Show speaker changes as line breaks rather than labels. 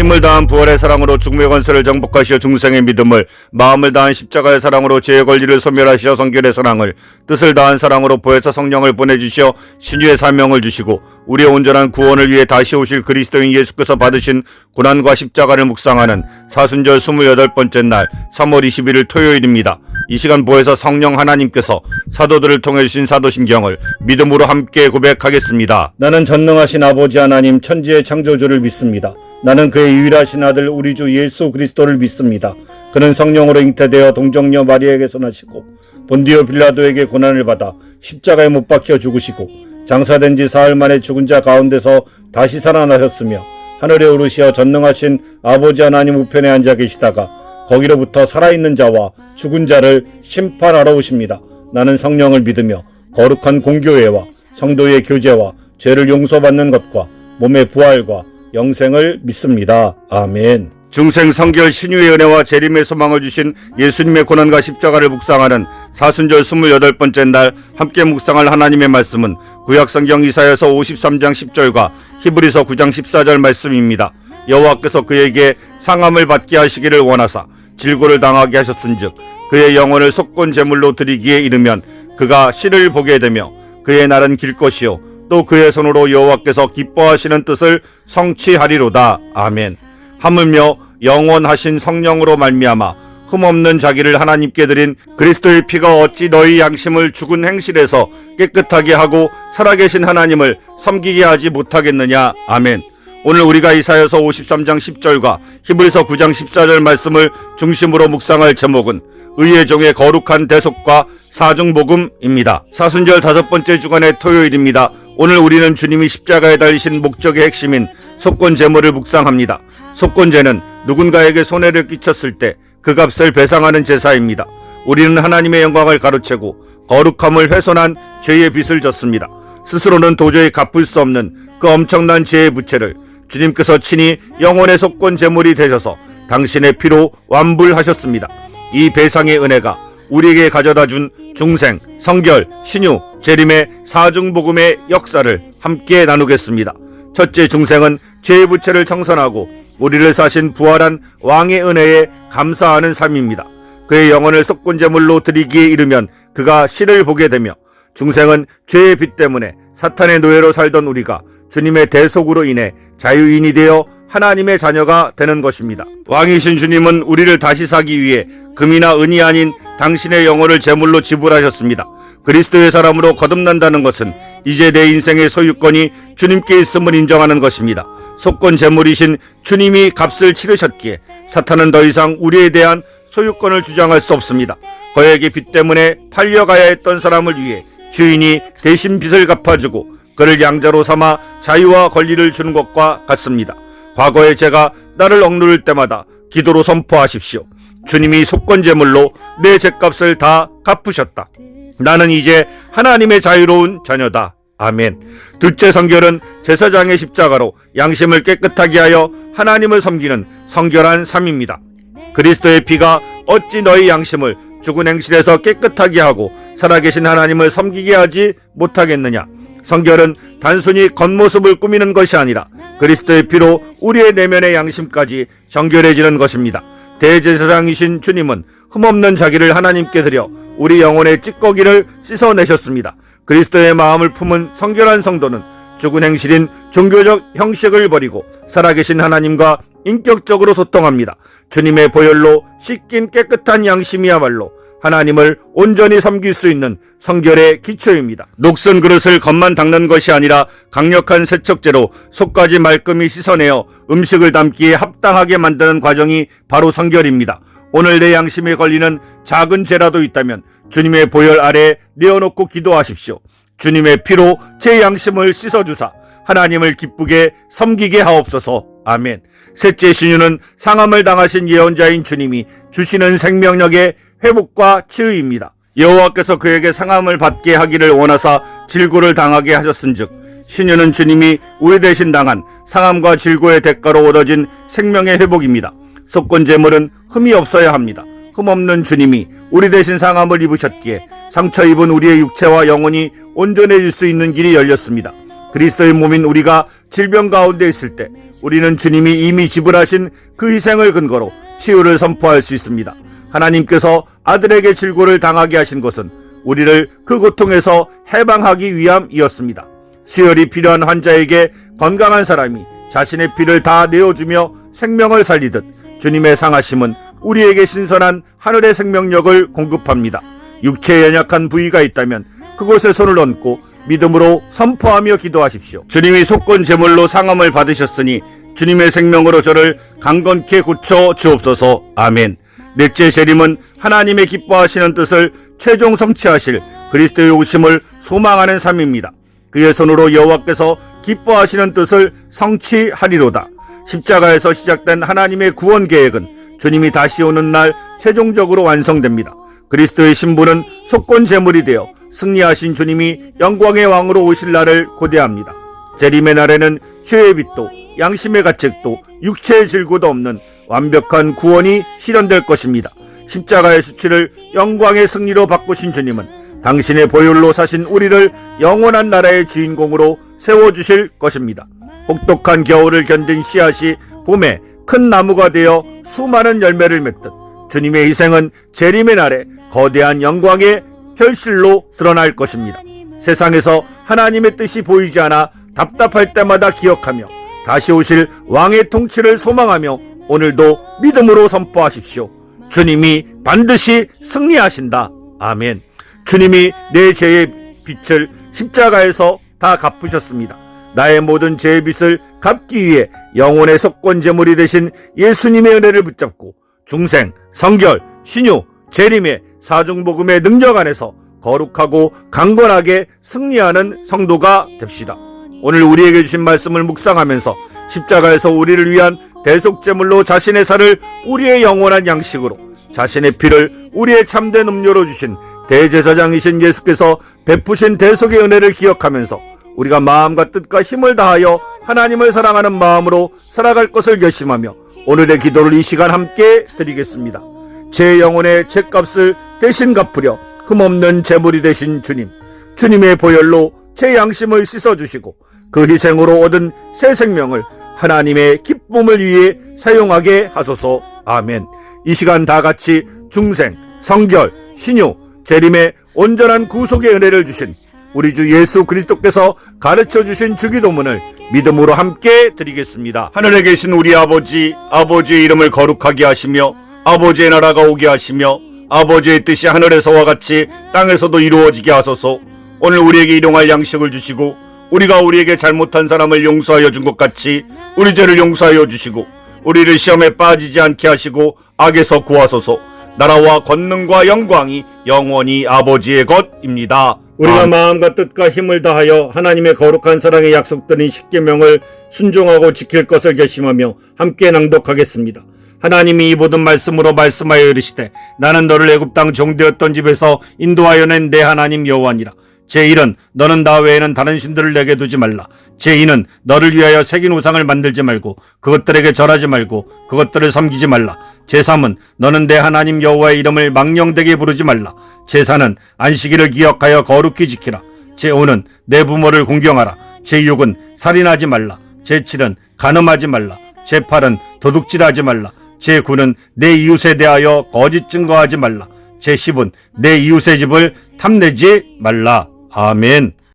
힘을 다한 부활의 사랑으로 죽음의 권세를 정복하시어 중생의 믿음을, 마음을 다한 십자가의 사랑으로 죄의 권리를 소멸하시어 성결의 사랑을, 뜻을 다한 사랑으로 보혜사 성령을 보내주시어 신유의 사명을 주시고 우리의 온전한 구원을 위해 다시 오실 그리스도인 예수께서 받으신 고난과 십자가를 묵상하는 사순절 28번째 날 3월 21일 토요일입니다. 이 시간 보혜사 성령 하나님께서 사도들을 통해 주신 사도신경을 믿음으로 함께 고백하겠습니다. 나는 전능하신 아버지 하나님 천지의 창조주를 믿습니다. 나는 그의 유일하신 아들 우리 주 예수 그리스도를 믿습니다. 그는 성령으로 잉태되어 동정녀 마리아에게서 나시고 본디오 빌라도에게 고난을 받아 십자가에 못 박혀 죽으시고 장사된 지 사흘 만에 죽은 자 가운데서 다시 살아나셨으며 하늘에 오르시어 전능하신 아버지 하나님 우편에 앉아 계시다가 거기로부터 살아있는 자와 죽은 자를 심판하러 오십니다. 나는 성령을 믿으며 거룩한 공교회와 성도의 교제와 죄를 용서받는 것과 몸의 부활과 영생을 믿습니다. 아멘. 중생 성결 신유의 은혜와 재림의 소망을 주신 예수님의 고난과 십자가를 묵상하는 사순절 28번째 날 함께 묵상할 하나님의 말씀은 구약성경 이사야서 53장 10절과 히브리서 9장 14절 말씀입니다. 여호와께서 그에게 상함을 받게 하시기를 원하사 질고를 당하게 하셨은즉 그의 영혼을 속건 제물로 드리기에 이르면 그가 실을 보게 되며 그의 날은 길 것이요 또 그의 손으로 여호와께서 기뻐하시는 뜻을 성취하리로다. 아멘. 하물며 영원하신 성령으로 말미암아 흠없는 자기를 하나님께 드린 그리스도의 피가 어찌 너희 양심을 죽은 행실에서 깨끗하게 하고 살아계신 하나님을 섬기게 하지 못하겠느냐. 아멘. 오늘 우리가 이사야서 53장 10절과 히브리서 9장 14절 말씀을 중심으로 묵상할 제목은 의의 종의 거룩한 대속과 사중복음입니다. 사순절 5번째 주간의 토요일입니다. 오늘 우리는 주님이 십자가에 달리신 목적의 핵심인 속건제물을 묵상합니다. 속건제는 누군가에게 손해를 끼쳤을 때 그 값을 배상하는 제사입니다. 우리는 하나님의 영광을 가로채고 거룩함을 훼손한 죄의 빚을 졌습니다. 스스로는 도저히 갚을 수 없는 그 엄청난 죄의 부채를 주님께서 친히 영혼의 속건 제물이 되셔서 당신의 피로 완불하셨습니다. 이 배상의 은혜가 우리에게 가져다준 중생, 성결, 신유, 재림의 사중복음의 역사를 함께 나누겠습니다. 첫째, 중생은 죄의 부채를 청산하고 우리를 사신 부활한 왕의 은혜에 감사하는 삶입니다. 그의 영혼을 속건 제물로 드리기에 이르면 그가 실을 보게 되며, 중생은 죄의 빚 때문에 사탄의 노예로 살던 우리가 주님의 대속으로 인해 자유인이 되어 하나님의 자녀가 되는 것입니다. 왕이신 주님은 우리를 다시 사기 위해 금이나 은이 아닌 당신의 영혼을 제물로 지불하셨습니다. 그리스도의 사람으로 거듭난다는 것은 이제 내 인생의 소유권이 주님께 있음을 인정하는 것입니다. 속건 제물이신 주님이 값을 치르셨기에 사탄은 더 이상 우리에 대한 소유권을 주장할 수 없습니다. 그에게 빚 때문에 팔려가야 했던 사람을 위해 주인이 대신 빚을 갚아주고 그를 양자로 삼아 자유와 권리를 주는 것과 같습니다. 과거에 제가 나를 억누를 때마다 기도로 선포하십시오. 주님이 속건제물로 내 죄값을 다 갚으셨다. 나는 이제 하나님의 자유로운 자녀다. 아멘. 둘째, 성결은 제사장의 십자가로 양심을 깨끗하게 하여 하나님을 섬기는 성결한 삶입니다. 그리스도의 피가 어찌 너희 양심을 죽은 행실에서 깨끗하게 하고 살아계신 하나님을 섬기게 하지 못하겠느냐. 성결은 단순히 겉모습을 꾸미는 것이 아니라 그리스도의 피로 우리의 내면의 양심까지 정결해지는 것입니다. 대제사장이신 주님은 흠없는 자기를 하나님께 드려 우리 영혼의 찌꺼기를 씻어내셨습니다. 그리스도의 마음을 품은 성결한 성도는 죽은 행실인 종교적 형식을 버리고 살아계신 하나님과 인격적으로 소통합니다. 주님의 보혈로 씻긴 깨끗한 양심이야말로 하나님을 온전히 섬길 수 있는 성결의 기초입니다. 녹슨 그릇을 겉만 닦는 것이 아니라 강력한 세척제로 속까지 말끔히 씻어내어 음식을 담기에 합당하게 만드는 과정이 바로 성결입니다. 오늘 내 양심에 걸리는 작은 죄라도 있다면 주님의 보혈 아래에 내어놓고 기도하십시오. 주님의 피로 제 양심을 씻어주사 하나님을 기쁘게 섬기게 하옵소서. 아멘. 셋째, 신유는 상함을 당하신 예언자인 주님이 주시는 생명력의 회복과 치유입니다. 여호와께서 그에게 상함을 받게 하기를 원하사 질고를 당하게 하셨은즉 신유는 주님이 우리 대신 당한 상함과 질고의 대가로 얻어진 생명의 회복입니다. 속건제물은 흠이 없어야 합니다. 흠없는 주님이 우리 대신 상함을 입으셨기에 상처 입은 우리의 육체와 영혼이 온전해질 수 있는 길이 열렸습니다. 그리스도의 몸인 우리가 질병 가운데 있을 때 우리는 주님이 이미 지불하신 그 희생을 근거로 치유를 선포할 수 있습니다. 하나님께서 아들에게 질고를 당하게 하신 것은 우리를 그 고통에서 해방하기 위함이었습니다. 수혈이 필요한 환자에게 건강한 사람이 자신의 피를 다 내어주며 생명을 살리듯 주님의 상하심은 우리에게 신선한 하늘의 생명력을 공급합니다. 육체에 연약한 부위가 있다면 그곳에 손을 얹고 믿음으로 선포하며 기도하십시오. 주님이 속건 제물로 상함을 받으셨으니 주님의 생명으로 저를 강건케 고쳐 주옵소서. 아멘. 넷째 재림은 하나님의 기뻐하시는 뜻을 최종 성취하실 그리스도의 오심을 소망하는 삶입니다. 그의 손으로 여호와께서 기뻐하시는 뜻을 성취하리로다. 십자가에서 시작된 하나님의 구원 계획은 주님이 다시 오는 날 최종적으로 완성됩니다. 그리스도의 신부는 속건 제물이 되어 승리하신 주님이 영광의 왕으로 오실 날을 고대합니다. 재림의 날에는 죄의 빚도 양심의 가책도 육체의 질고도 없는 완벽한 구원이 실현될 것입니다. 십자가의 수치를 영광의 승리로 바꾸신 주님은 당신의 보혈로 사신 우리를 영원한 나라의 주인공으로 세워주실 것입니다. 혹독한 겨울을 견딘 씨앗이 봄에 큰 나무가 되어 수많은 열매를 맺듯 주님의 희생은 재림의 날에 거대한 영광의 결실로 드러날 것입니다. 세상에서 하나님의 뜻이 보이지 않아 답답할 때마다 기억하며 다시 오실 왕의 통치를 소망하며 오늘도 믿음으로 선포하십시오. 주님이 반드시 승리하신다. 아멘. 주님이 내 죄의 빚을 십자가에서 다 갚으셨습니다. 나의 모든 죄의 빚을 갚기 위해 영혼의 속건 제물이 되신 예수님의 은혜를 붙잡고 중생, 성결, 신유, 재림의 사중복음의 능력 안에서 거룩하고 강건하게 승리하는 성도가 됩시다. 오늘 우리에게 주신 말씀을 묵상하면서 십자가에서 우리를 위한 대속제물로 자신의 살을 우리의 영원한 양식으로, 자신의 피를 우리의 참된 음료로 주신 대제사장이신 예수께서 베푸신 대속의 은혜를 기억하면서 우리가 마음과 뜻과 힘을 다하여 하나님을 사랑하는 마음으로 살아갈 것을 결심하며 오늘의 기도를 이 시간 함께 드리겠습니다. 제 영혼의 죄값을 대신 갚으려 흠없는 제물이 되신 주님, 주님의 보혈로 제 양심을 씻어주시고 그 희생으로 얻은 새 생명을 하나님의 기쁨을 위해 사용하게 하소서. 아멘. 이 시간 다 같이 중생, 성결, 신유, 재림의 온전한 구속의 은혜를 주신 우리 주 예수 그리스도께서 가르쳐 주신 주기도문을 믿음으로 함께 드리겠습니다. 하늘에 계신 우리 아버지, 아버지의 이름을 거룩하게 하시며 아버지의 나라가 오게 하시며 아버지의 뜻이 하늘에서와 같이 땅에서도 이루어지게 하소서. 오늘 우리에게 일용할 양식을 주시고 우리가 우리에게 잘못한 사람을 용서하여 준 것 같이 우리 죄를 용서하여 주시고 우리를 시험에 빠지지 않게 하시고 악에서 구하소서. 나라와 권능과 영광이 영원히 아버지의 것입니다. 우리가 마음과 뜻과 힘을 다하여 하나님의 거룩한 사랑의 약속드린 십계명을 순종하고 지킬 것을 결심하며 함께 낭독하겠습니다. 하나님이 이 모든 말씀으로 말씀하여 이르시되 나는 너를 애굽 땅 종되었던 집에서 인도하여 낸 내 하나님 여호와니라. 제1은 너는 나 외에는 다른 신들을 내게 두지 말라. 제2는 너를 위하여 새긴 우상을 만들지 말고 그것들에게 절하지 말고 그것들을 섬기지 말라. 제3은 너는 내 하나님 여호와의 이름을 망령되게 부르지 말라. 제4는 안식일을 기억하여 거룩히 지키라. 제5는 내 부모를 공경하라. 제6은 살인하지 말라. 제7은 간음하지 말라. 제8은 도둑질하지 말라. 제9는 내 이웃에 대하여 거짓 증거하지 말라. 제10은 내 이웃의 집을 탐내지 말라. 아멘.